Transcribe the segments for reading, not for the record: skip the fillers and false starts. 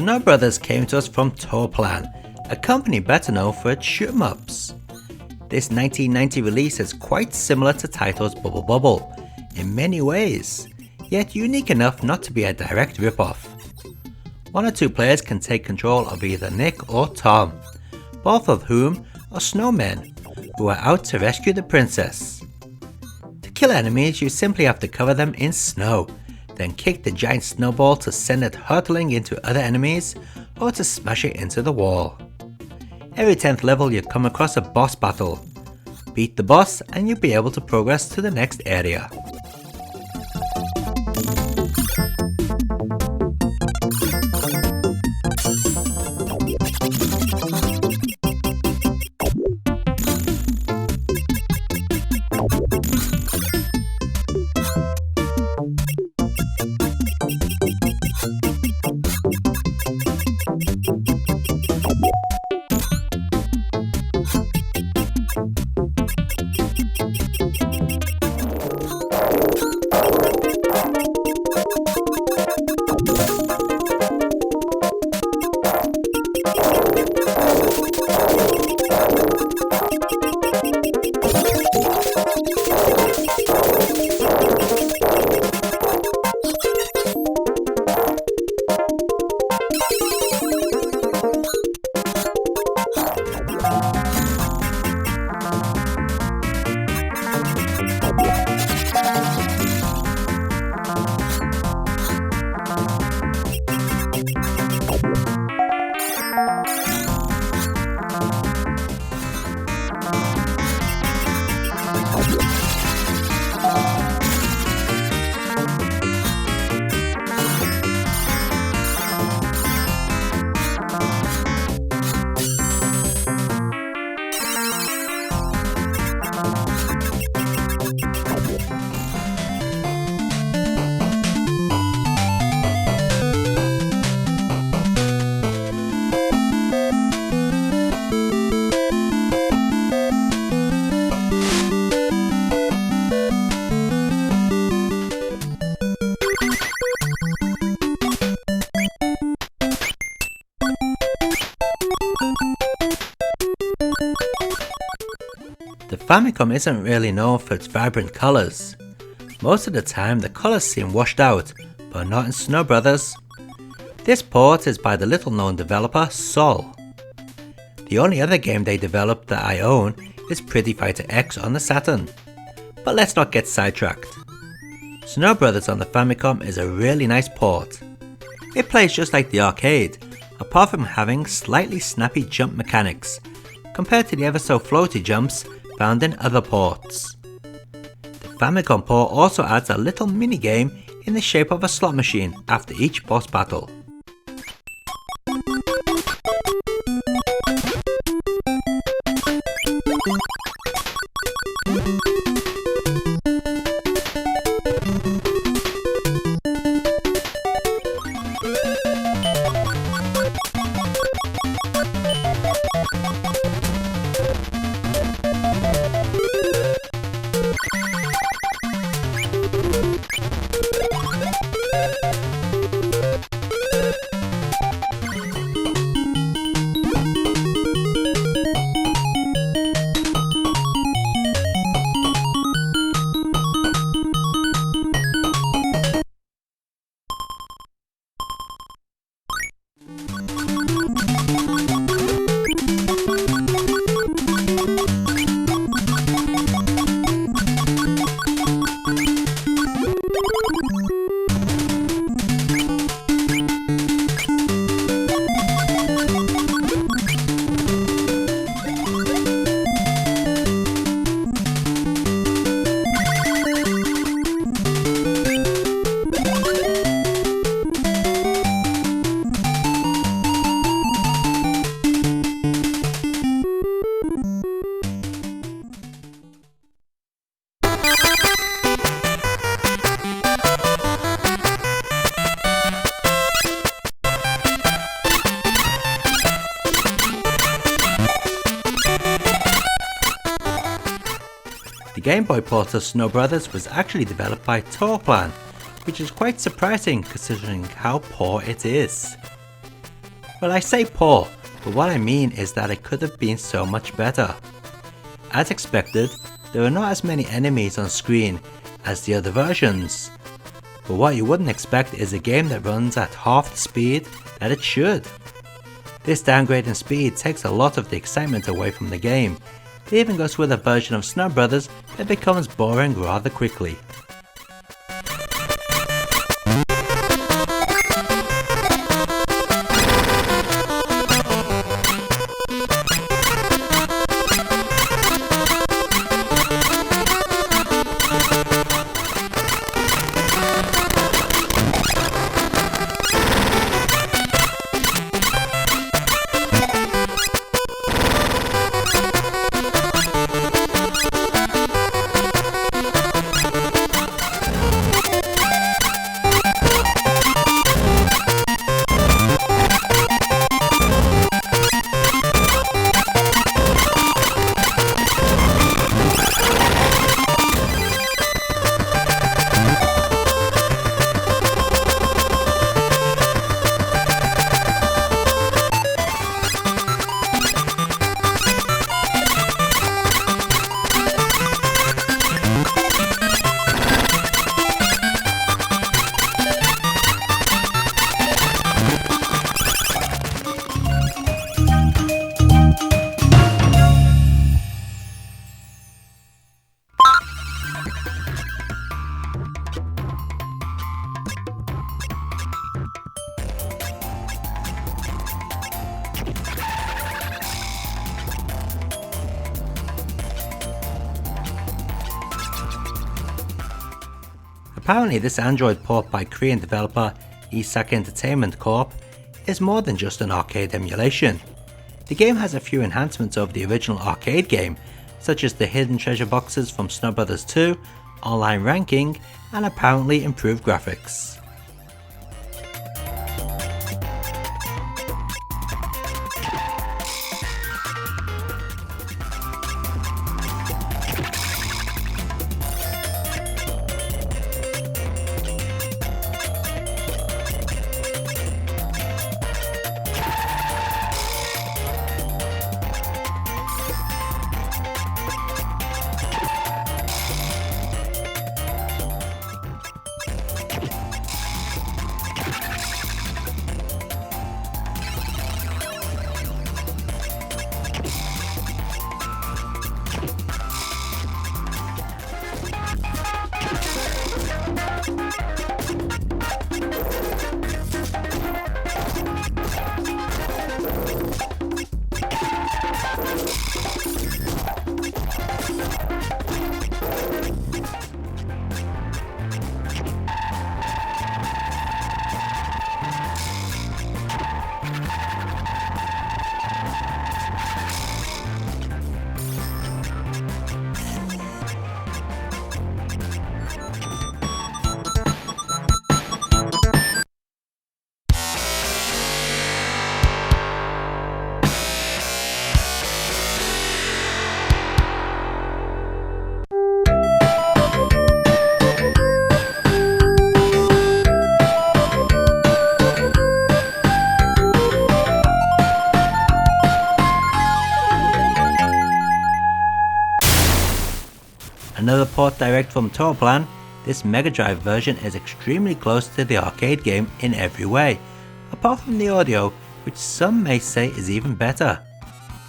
Snow Brothers came to us from Toaplan, a company better known for its shoot-em-ups. This 1990 release is quite similar to Taito's Bubble Bobble in many ways, yet unique enough not to be a direct rip-off. One or two players can take control of either Nick or Tom, both of whom are snowmen who are out to rescue the princess. To kill enemies, you simply have to cover them in snow, then kick the giant snowball to send it hurtling into other enemies or to smash it into the wall. Every 10th level you come across a boss battle. Beat the boss and you'll be able to progress to the next area. The Famicom isn't really known for its vibrant colours. Most of the time the colours seem washed out, but not in Snow Brothers. This port is by the little known developer Sol. The only other game they developed that I own is Pretty Fighter X on the Saturn. But let's not get sidetracked. Snow Brothers on the Famicom is a really nice port. It plays just like the arcade, apart from having slightly snappy jump mechanics, compared to the ever so floaty jumps found in other ports. The Famicom port also adds a little mini game in the shape of a slot machine after each boss battle. The Game Boy port of Snow Brothers was actually developed by Toaplan, which is quite surprising considering how poor it is. Well, I say poor, but what I mean is that it could have been so much better. As expected, there are not as many enemies on screen as the other versions, but what you wouldn't expect is a game that runs at half the speed that it should. This downgrade in speed takes a lot of the excitement away from the game. It even goes with a version of Snow Brothers that becomes boring rather quickly. Apparently this Android port by Korean developer Isak Entertainment Corp is more than just an arcade emulation. The game has a few enhancements over the original arcade game, such as the hidden treasure boxes from Snow Brothers 2, online ranking, and apparently improved graphics. Another port direct from Toaplan, this Mega Drive version is extremely close to the arcade game in every way, apart from the audio, which some may say is even better.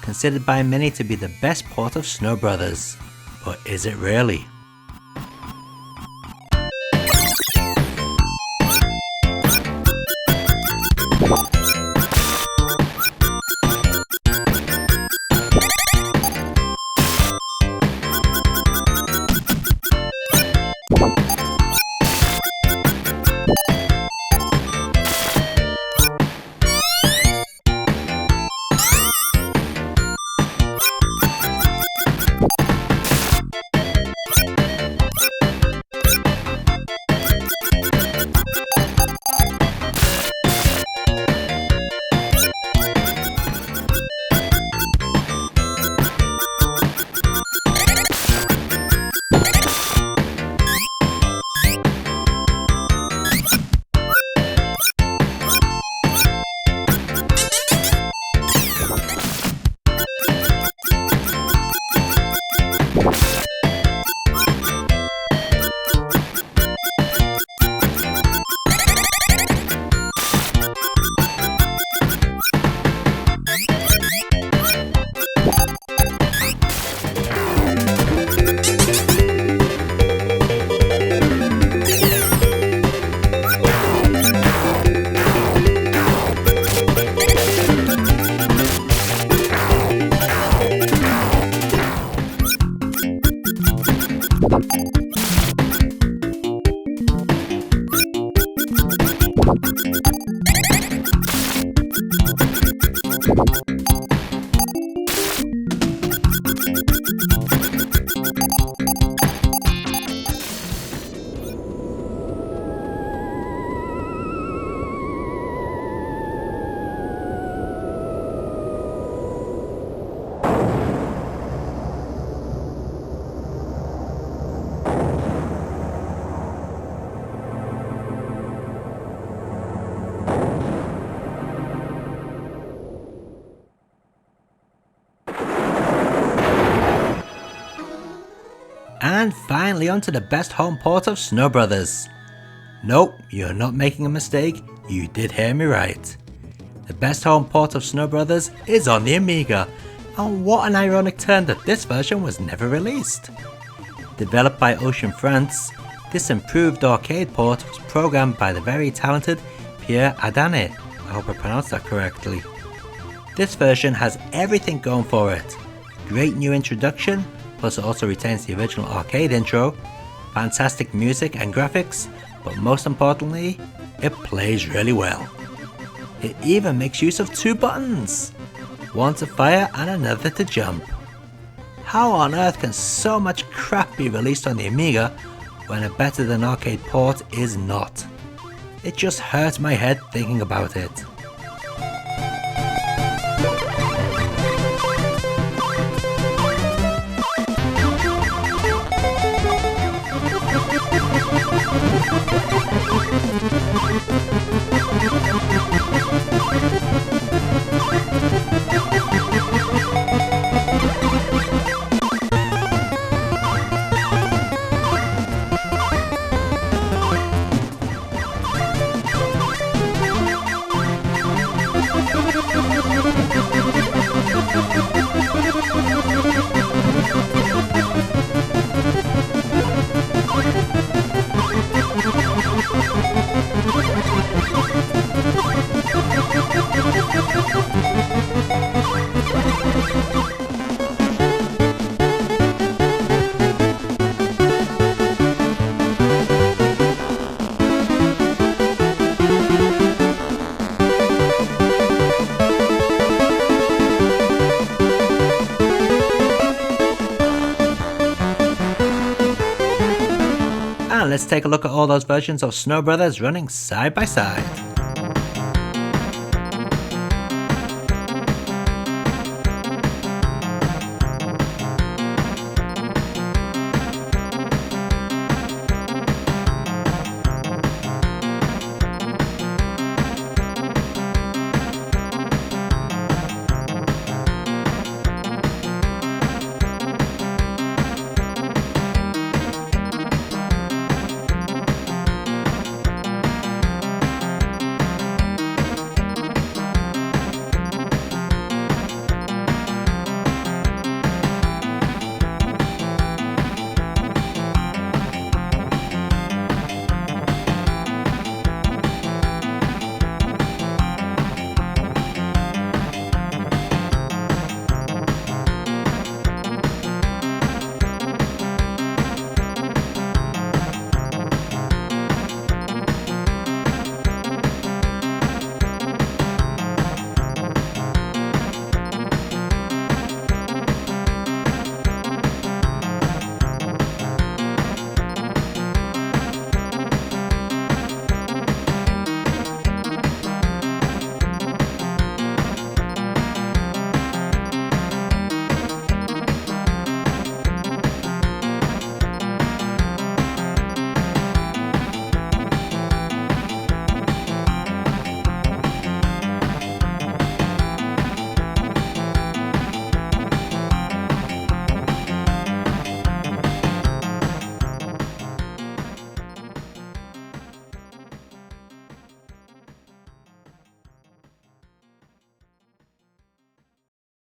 Considered by many to be the best port of Snow Brothers. But is it really? And finally onto the best home port of Snow Brothers. Nope, you're not making a mistake, you did hear me right. The best home port of Snow Brothers is on the Amiga, and what an ironic turn that this version was never released. Developed by Ocean France, this improved arcade port was programmed by the very talented Pierre Adane. I hope I pronounced that correctly. This version has everything going for it. Great new introduction, plus it also retains the original arcade intro, fantastic music and graphics, but most importantly, it plays really well. It even makes use of two buttons, one to fire and another to jump. How on earth can so much crap be released on the Amiga when a better than arcade port is not? It just hurts my head thinking about it. Let's take a look at all those versions of Snow Brothers running side by side.